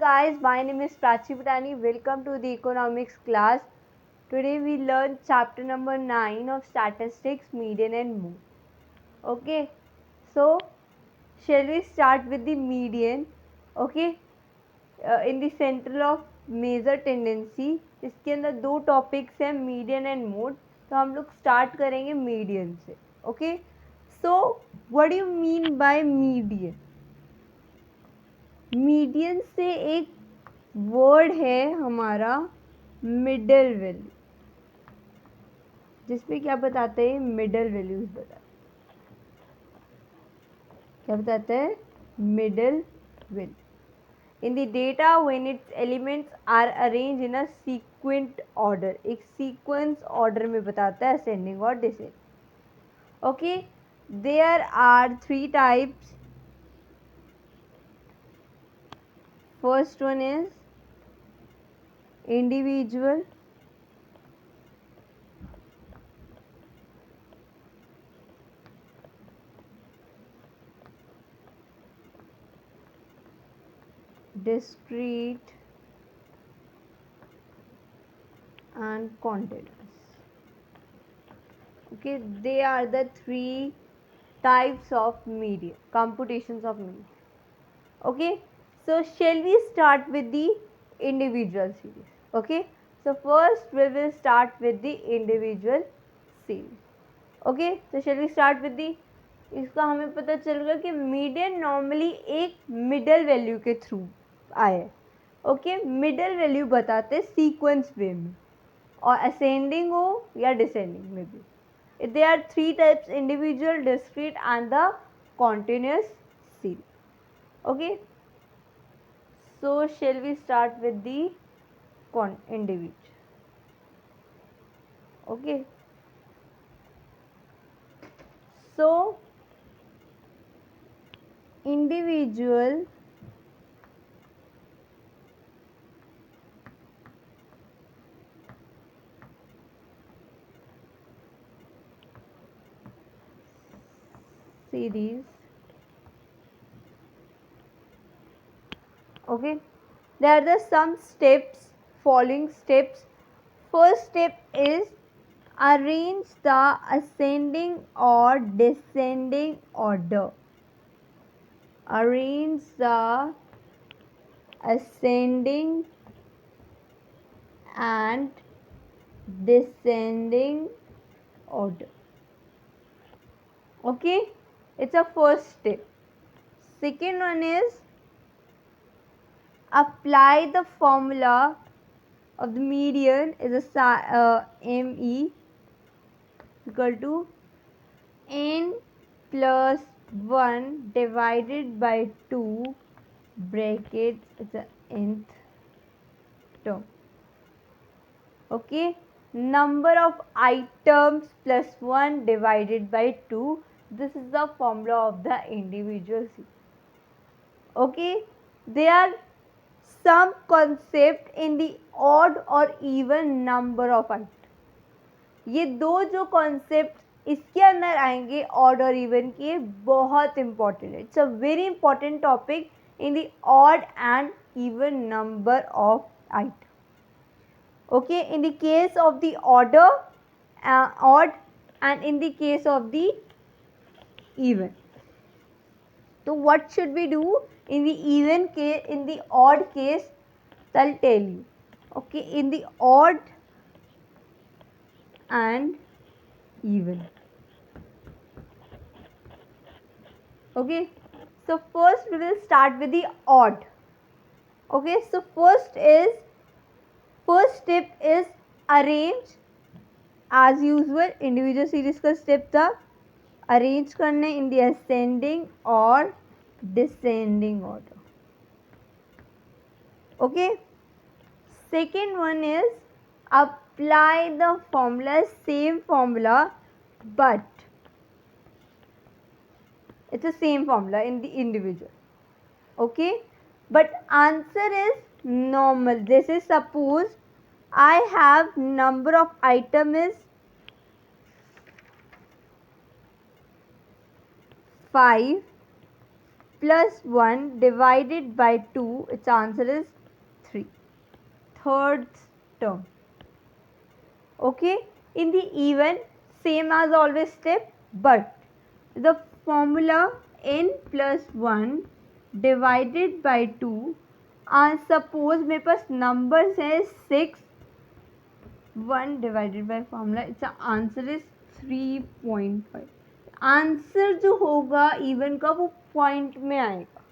guys, my name is Prachi Patani. Welcome to the economics class. Today we learn chapter number 9 of statistics, median and mode. Okay, so shall we start with the median? Okay, in the central of major tendency, इसके अंदर दो topics हैं median and mode. तो हम लोग start करेंगे median से. Okay, so what do you mean by median? Median से एक वर्ड है हमारा मिडल वैल्यू, जिसमें क्या बताते हैं? मिडल वैल्यूज बताते. क्या बताते हैं? Middle value in the data when its elements are arrange in a sequent order. एक सीक्वेंस ऑर्डर में बताता है असेंडिंग और descending. Okay, there are three types. First one is individual, discrete and continuous. Okay, they are the three types of median, computations of median. Okay, so shall we start with the individual series? Okay, so first we will start with the individual series. Okay, so shall we start with the, इसका हमें पता चल गया कि median normally एक middle value के through आए. Okay, middle value बताते हैं सीक्वेंस वे में, और असेंडिंग हो या डिसेंडिंग में भी. There are three types: individual, discrete and the continuous series. Okay, so shall we start with the individual? Okay, so individual series. Okay, there are the some steps, following steps. First step is arrange the ascending or descending order. Arrange the ascending and descending order. Okay, it's a first step. Second one is apply the formula of the median is a ME equal to n plus 1 divided by 2 brackets, it's a nth term. Okay, number of items plus 1 divided by 2. This is the formula of the individual series. Okay, there are some concept in the odd or even number of items. ये दो जो concept इसके अंदर आएंगे odd और even के, बहुत important है. It's a very important topic in the odd and even number of item. Okay, in the case of the order, odd, and in the case of the even. So what should we do in the even case? In the odd case, I'll tell you. Okay, in the odd and even. Okay, so first we will start with the odd. Okay, so first step is arrange. As usual, individual series का step था arrange करने in the ascending और descending order. Okay, second one is apply the formula, same formula but it's the same formula in the individual. Okay, but answer is normal. This is suppose I have number of item is 5 plus 1 divided by 2, its answer is 3. Third term. Okay, in the even, same as always step, but the formula n plus 1 divided by 2, suppose मेरे पास numbers है 6, 1 divided by formula, its answer is 3.5. Answer जो होगा even का वो point में आएगा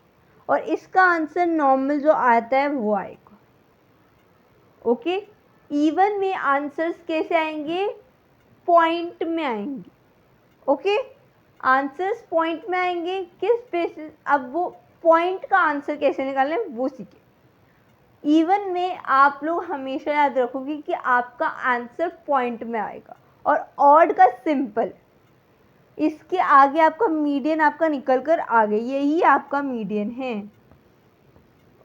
और इसका आंसर नॉर्मल जो आता है वो आएगा. ओके, इवन में आंसर्स कैसे आएंगे? पॉइंट में आएंगे. ओके, आंसर्स पॉइंट में आएंगे. किस बेसिस? अब वो पॉइंट का आंसर कैसे निकालना है वो सीखे. इवन में आप लोग हमेशा याद रखोगे कि आपका आंसर पॉइंट में आएगा और ऑड का सिंपल, इसके आगे आपका मीडियन आपका निकल कर आ गया, यही आपका मीडियन है.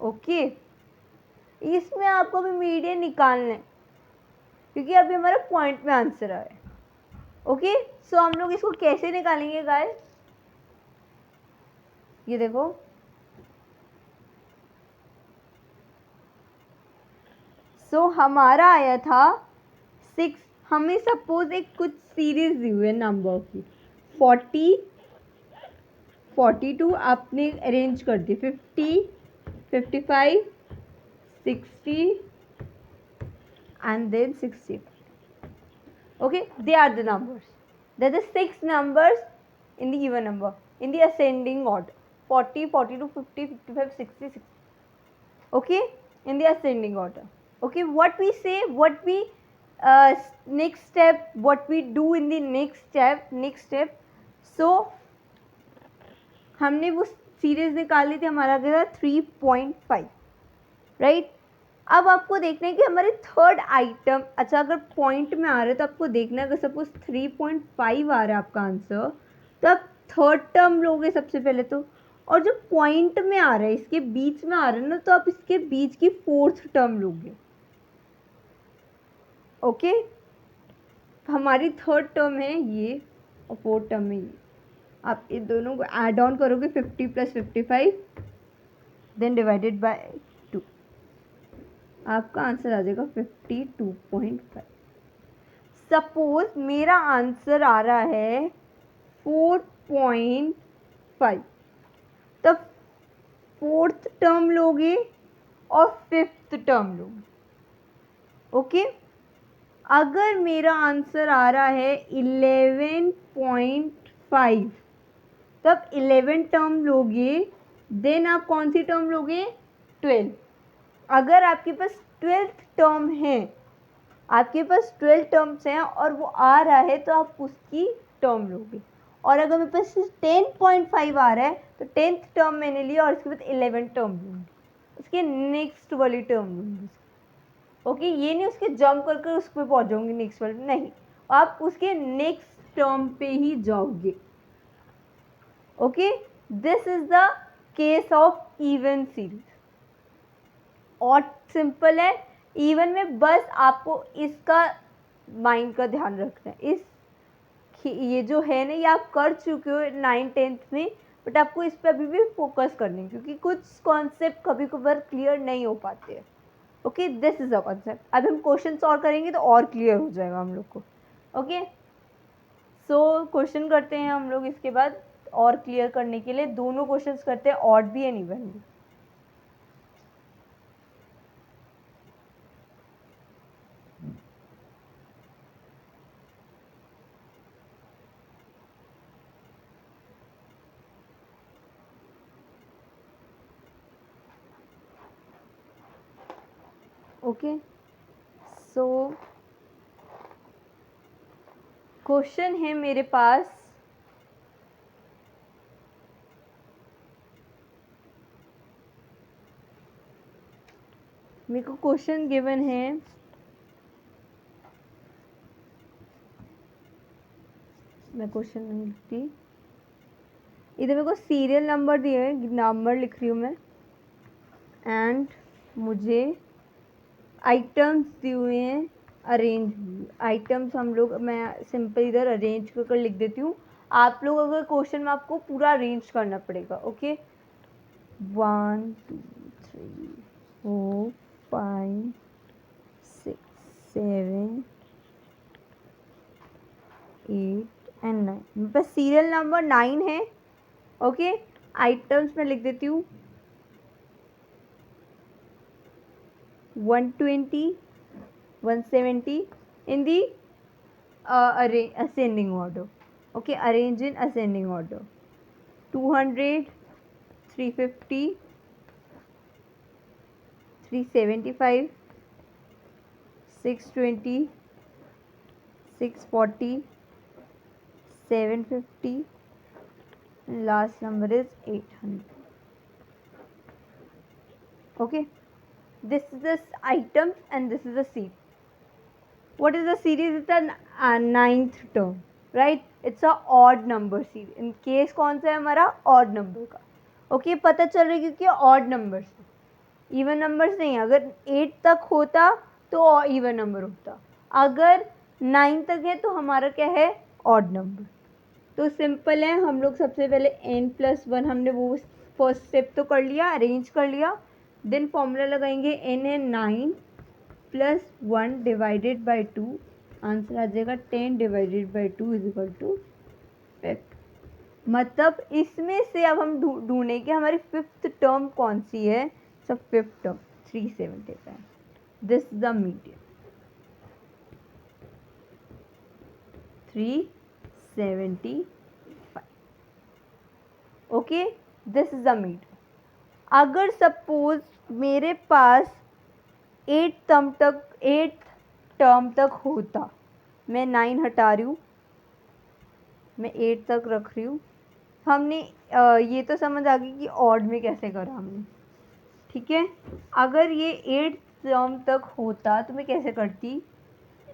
ओके, इसमें आपको भी मीडियन निकालना है क्योंकि अभी हमारा पॉइंट में आंसर आया है. ओके, सो हम लोग इसको कैसे निकालेंगे गाइस? ये देखो, सो हमारा आया था 6. हमें सपोज एक कुछ सीरीज दी हुई है नंबर की 40, 42 आपने अरेंज कर दी, 50, 55, 60 and then 60. Okay, they are the numbers. They are the 6 numbers in the even number in the ascending order: 40, 42, 50, 55, 60, 60. Okay, in the ascending order. Okay, what we say, what we next step, what we do in the next step. So हमने वो series निकाली थी, हमारा गया 3.5, right. अब आपको देखना है कि हमारे थर्ड आइटम, अच्छा अगर पॉइंट में आ रहा है तो आपको देखना है, अगर सपोज 3.5 आ रहा है आपका आंसर तो आप थर्ड टर्म लोगे सबसे पहले तो, और जो पॉइंट में आ रहा है इसके बीच में आ रहा है ना, तो आप इसके बीच की फोर्थ टर्म लोगे. ओके, हमारी थर्ड टर्म है ये और फोर्थ टर्म है ये. आप इन दोनों को ऐड ऑन करोगे 50 + 55 देन डिवाइडेड बाय 2, आपका आंसर आ जाएगा 52.5. सपोज मेरा आंसर आ रहा है 4.5, तब फोर्थ टर्म लोगे और फिफ्थ टर्म लोगे. ओके, अगर मेरा आंसर आ रहा है 11.5 तब 11 टर्म लोगे, देन आप कौन सी टर्म लोगे? 12. अगर आपके पास 12th टर्म है, आपके पास 12 टर्म्स हैं और वो आ रहा है तो आप उसकी टर्म लोगे. और अगर मेरे पास 10.5 आ रहा है तो 10th टर्म मैंने लिया और इसके बाद 11 टर्म लूँगी, उसके नेक्स्ट वाली टर्म लूँगी. ओके, ये नहीं उसके जंप करके उस पर पहुँच जाऊँगी नेक्स्ट वाले, नहीं, आप उसके नेक्स्ट टर्म पे ही जाओगे. Okay, this is the case of even series. और सिंपल है, इवन में बस आपको इसका माइंड का ध्यान रखना है. इस ये जो है ना, ये आप कर चुके हो 9th 10th में, बट आपको इस पर अभी भी फोकस करना है क्योंकि कुछ कॉन्सेप्ट कभी कभार क्लियर नहीं हो पाते हैं. Okay, this is a concept. अब हम क्वेश्चन सॉल्व करेंगे तो और क्लियर हो जाएगा हम लोग को. ओके, सो क्वेश्चन करते हैं हम लोग इसके बाद. और क्लियर करने के लिए दोनों क्वेश्चंस करते हैं, ऑड भी एंड इवन भी. ओके, सो क्वेश्चन है मेरे पास, मेरे को क्वेश्चन गिवन है, मैं क्वेश्चन नहीं लिखती, इधर मेरे को सीरियल नंबर दिए हैं, नंबर लिख रही हूँ मैं, एंड मुझे आइटम्स दिए हुए हैं अरेंज. आइटम्स हम लोग, मैं सिंपल इधर अरेंज कर देती हूँ. आप लोग अगर क्वेश्चन में आपको पूरा अरेंज करना पड़ेगा. Okay, 1 2 3 4 5 6 7 8 and 9। मेरे पास सीरियल नंबर 9 है। ओके, आइटम्स में लिख देती हूँ 120 170 in the ascending order. Okay, arrange in ascending order. 200 350 375 620 640 750 and last number is 800. Okay, this is the items and this is the seed. What is the series? It's a ninth term, right? It's a odd number series. In case कौन सा है हमारा odd number का. Okay, पता चल रहा है क्योंकि odd numbers है. इवन नंबर्स नहीं, अगर 8 तक होता तो इवन नंबर होता, अगर 9 तक है तो हमारा क्या है, ऑड नंबर। तो सिंपल है, हम लोग सबसे पहले n+1 हमने वो फर्स्ट स्टेप तो कर लिया, अरेंज कर लिया। देन फॉर्मूला लगाएंगे, n है 9 + 1 डिवाइडेड बाई 2, आंसर आ जाएगा 10 डिवाइडेड बाई 2 = 5। मतलब इसमें से अब हम ढूंढें कि हमारी फिफ्थ टर्म कौन सी है। सब fifth term 375, this is the median 375। Okay, this is the median. अगर सपोज मेरे पास 8th टर्म तक होता, मैं 9 हटा रही हूँ, मैं 8 तक रख रही हूँ। हमने ये तो समझ आ गई कि ऑड में कैसे करा हमने, ठीक है। अगर ये 8th टर्म तक होता तो मैं कैसे करती,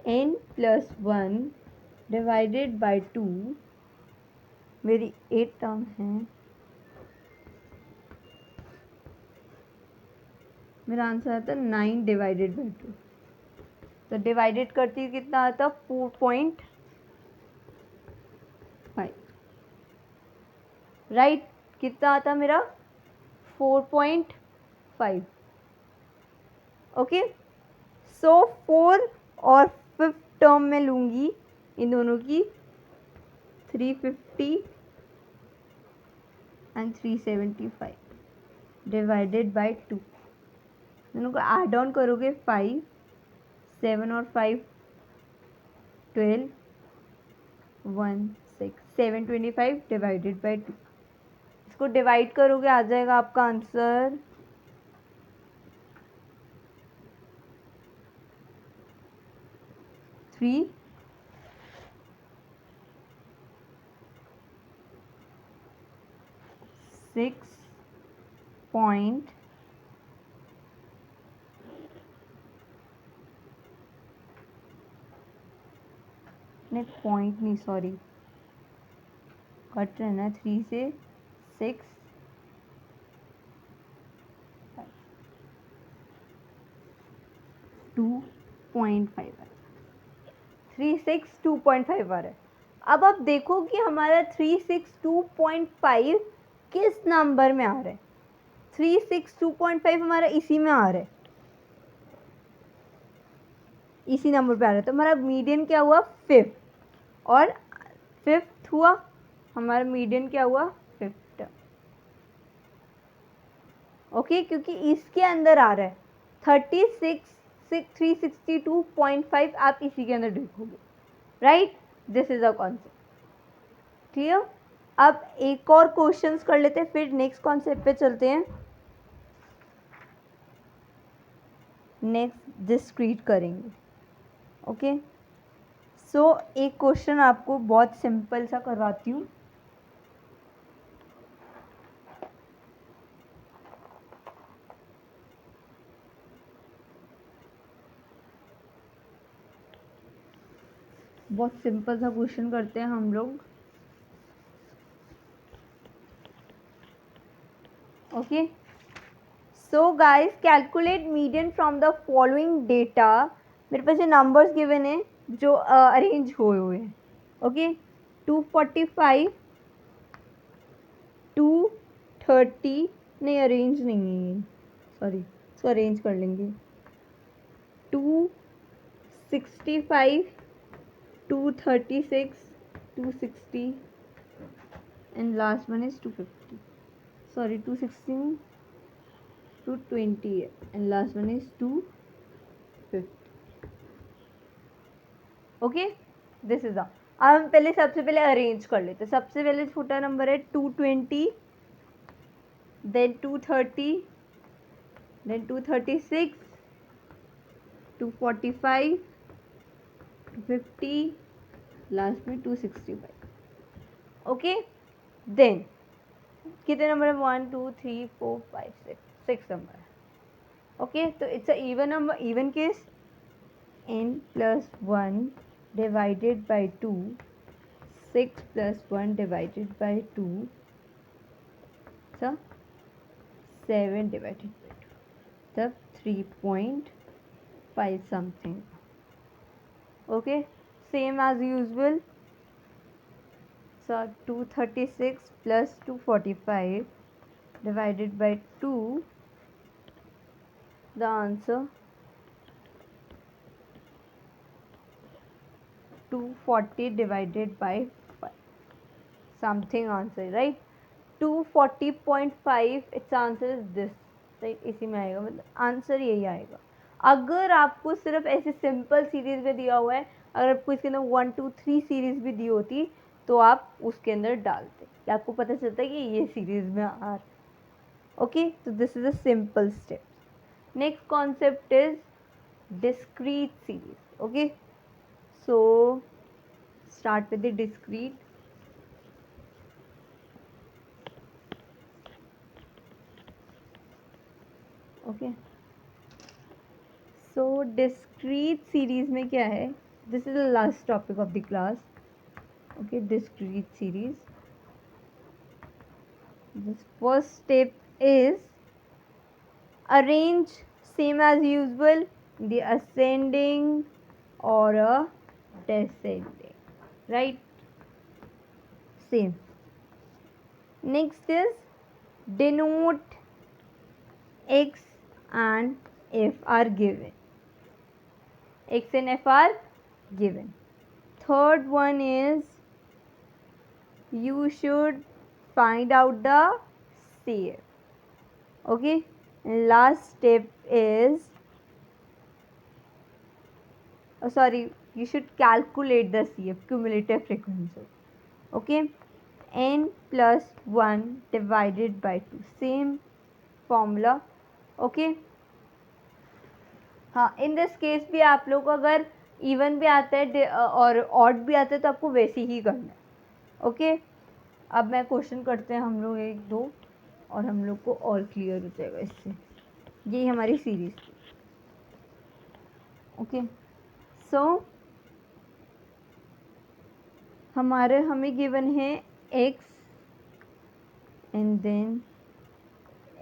n+1 डिवाइडेड बाई 2, मेरी 8 टर्म है, मेरा आंसर आता 9 डिवाइडेड बाई 2। तो डिवाइडेड करती कितना आता, 4.5, राइट। कितना आता मेरा, 4.5। ओके, सो 4 और 5th टर्म में लूँगी इन दोनों की, 350 एंड 375 डिवाइडेड बाई 2। दोनों को ऐड ऑन करोगे, 5 7 और 5 12 1 6 725 डिवाइडेड बाई 2। इसको डिवाइड करोगे, आ जाएगा आपका आंसर 3 6 पॉइंट नहीं, पॉइंट नहीं, सॉरी, कट रहना है, 3 से 6 2.5 आ रहा है, 362.5 आ रहा है। अब आप देखो कि हमारा 362.5 किस नंबर में आ रहा है। 362.5 हमारा इसी में आ रहा है, इसी नंबर पे आ रहा है। तो हमारा मीडियन क्या हुआ, 5th, और 5th हुआ हमारा मीडियन क्या हुआ, 5th। ओके, क्योंकि इसके अंदर आ रहा है 362.5, आप इसी के अंदर देखोगे, right. This is a concept, clear. अब एक और क्वेश्चंस कर लेते हैं, फिर नेक्स्ट कॉन्सेप्ट पे चलते हैं। नेक्स्ट डिस्क्रीट करेंगे। ओके, सो एक क्वेश्चन आपको बहुत सिंपल सा करवाती हूँ। बहुत सिंपल सा क्वेश्चन करते हैं हम लोग। Okay, so guys, calculate median from the following data. मेरे पास ये नंबर्स गिवन है जो अरेंज हुए हुए हैं। ओके, 245 230 नहीं अरेंज नहीं है ये, सॉरी, इसको अरेंज कर लेंगे। 265, 236, 260 and last one is 250. Sorry, 216, 220 and last one is 250. Okay, this is अब हम पहले सबसे पहले अरेंज कर लेते। सबसे पहले छोटा नंबर है 220, देन 230, देन 236, 245, 250, लास्ट में 265। ओके, देन कितने नंबर है? 1 2 3 4 5 6 नंबर है। ओके, तो it's a even number, even case. n plus 1 divided by 2, 6 plus 1 divided by 2, so 7 divided by 2, तब 3.5 something. Okay, same as usual. So 236 plus 245 divided by 2, the answer 240 divided by 5, something answer, right? 240.5, its answer is this, right? इसी में आएगा, मतलब answer यही आएगा। अगर आपको सिर्फ ऐसे सिंपल सीरीज में दिया हुआ है, अगर आपको इसके अंदर 1 2 3 सीरीज भी दी होती तो आप उसके अंदर डालते, कि आपको पता चलता है कि ये सीरीज में आ रहा है। ओके, तो this is a simple step. Next concept is discrete series. Okay, so start with the discrete. Okay, so discrete series में क्या है? This is the last topic of the class. Okay, discrete series. This first step is arrange same as usual, the ascending or a descending, right? Same. Next is denote x and f are given. X and f are given. Third one is you should find out the CF. Okay, and last step is sorry, you should calculate the CF, cumulative frequency. Okay, n plus 1 divided by 2, same formula. Okay, हाँ, in this case भी आप लोग को अगर even भी आता है और ऑड भी आता है तो आपको वैसे ही करना है। ओके, अब मैं क्वेश्चन करते हैं हम लोग एक दो, और हम लोग को और क्लियर हो जाएगा इससे। यही हमारी सीरीज थी। ओके, सो हमें गिवन है x and then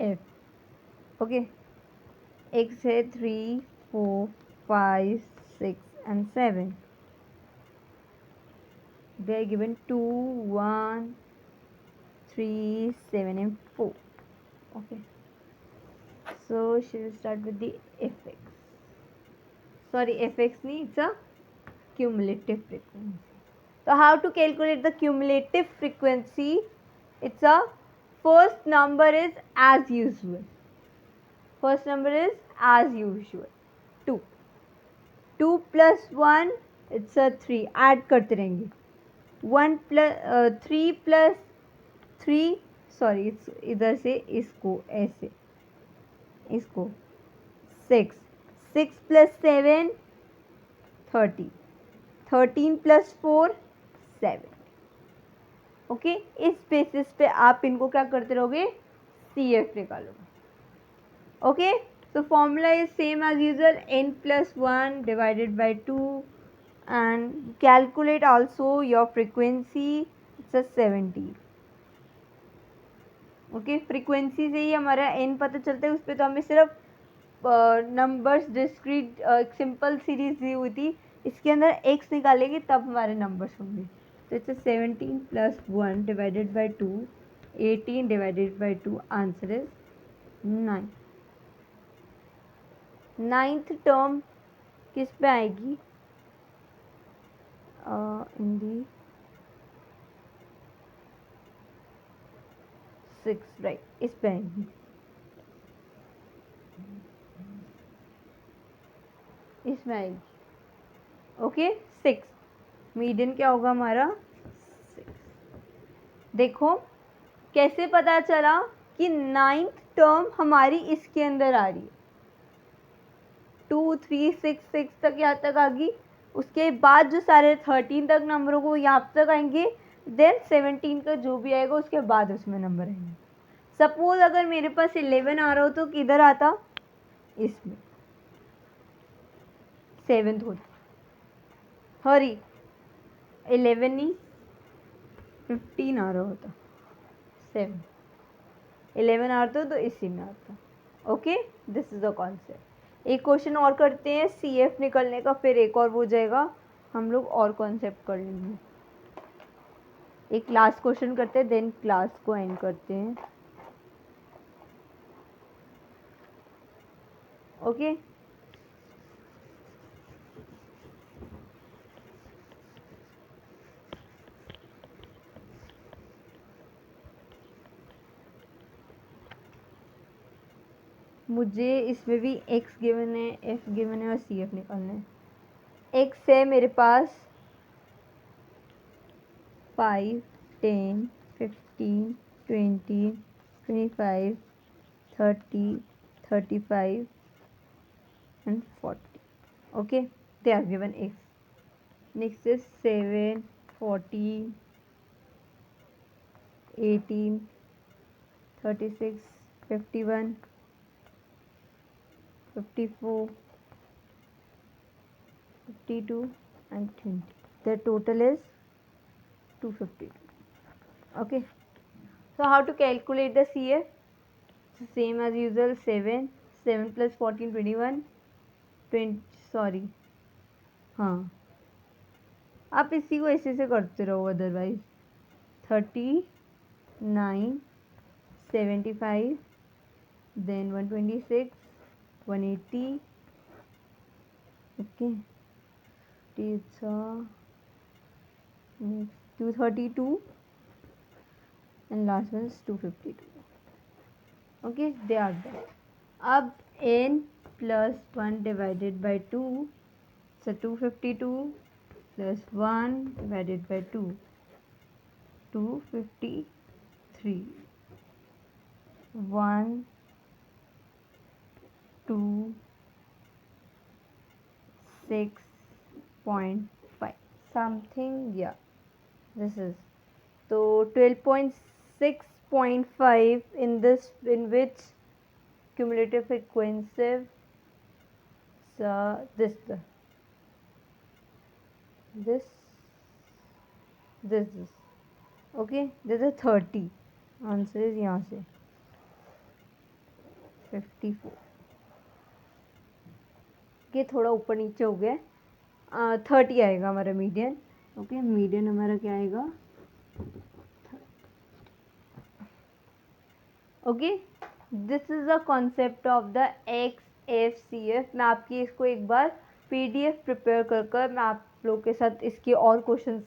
f। Okay, x है 3 4 5 6 and 7. They are given 2 1 3 7 and 4. Okay, so she will start with the fx. Sorry, fx nahi, it's a cumulative frequency. So how to calculate the cumulative frequency? It's a first number is as usual. First number is as usual 2. 2 plus 1, it's a 3. Add करते रहेंगे। 1 plus 3 plus 3, sorry इधर से इसको ऐसे, इसको 6, 6 plus 7 30, 13 plus 4 7। Okay, इस basis पे आप इनको क्या करते रहोगे? CF निकालोगे। Okay, so formula is same as usual, n plus 1 divided by 2, and calculate also your frequency, it's a 70. Okay, frequency से ही हमारा n पता चलता है। उस पर तो हमें सिर्फ नंबर्स डिस्क्रीट सिंपल सीरीज दी हुई थी, इसके अंदर x निकालेंगे तब हमारे नंबर्स होंगे। तो it's 17 plus 1 divided by 2, 18 divided by 2, answer is 9 ninth term किस पे आएगी? इन दी 6, राइट, इस पे आएगी। इसमें आएगी। ओके, 6 मीडियन क्या होगा हमारा? 6। देखो कैसे पता चला कि नाइन्थ टर्म हमारी इसके अंदर आ रही है। 2, 3, 6, 6 तक यहाँ तक आ गई। उसके बाद जो सारे 13 तक नंबरों को यहाँ तक आएंगे, देन 17 का जो भी आएगा उसके बाद उसमें नंबर आएंगे। सपोज अगर मेरे पास 11 आ रहा हो तो किधर आता? इसमें 7th होता। हरी 11 नहीं 15 आ रहा होता, 7 11 आ रहा तो इसी में आता। Okay, this is the concept. एक क्वेश्चन और करते हैं CF निकलने का, फिर एक और हो जाएगा, हम लोग और कॉन्सेप्ट कर लेंगे। एक लास्ट क्वेश्चन करते हैं, देन क्लास को एंड करते हैं। ओके, मुझे इसमें भी x गिवन है, f गिवन है और CF निकालना है। x है मेरे पास 5, 10, 15, 20, 25, 30, 35 and 40. Okay, they are given x. Next is 7, 14, 18, 36, 51, 54, 52 and 20. Their total is 252. Okay, so how to calculate the CF? Same as usual, 7 plus 14, 21, 20, sorry, हाँ, आप इसी को ऐसे से करते रहो, otherwise 39, 75, then 126, 180, okay, it's next 232 and last one is 252. Okay, they are there. अब n plus 1 divided by 2, so 252 plus 1 divided by 2, 253, 1, 2, 6.5 something, yeah, this is so 12.6.5 in this, in which cumulative frequency this okay, this is 30, answer is यहाँ से 54। ये थोड़ा ऊपर नीचे हो गया, 30 आएगा हमारा मीडियन। ओके, मीडियन हमारा क्या आएगा? Okay, this is the concept of the XFCF। मैं आपकी इसको एक बार PDF प्रिपेयर कर मैं आप लोग के साथ इसके और क्वेश्चन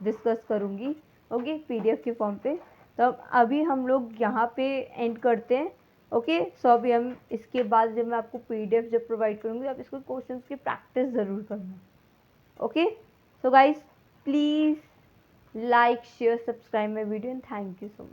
डिस्कस करूँगी। ओके, PDF के फॉर्म पे। तो अभी हम लोग यहाँ पे एंड करते हैं। ओके, सो अभी हम इसके बाद जब मैं आपको PDF जब प्रोवाइड करूँगी, आप इसको क्वेश्चंस की प्रैक्टिस ज़रूर करना। Okay, so guys please like, share, subscribe my video and thank you so much.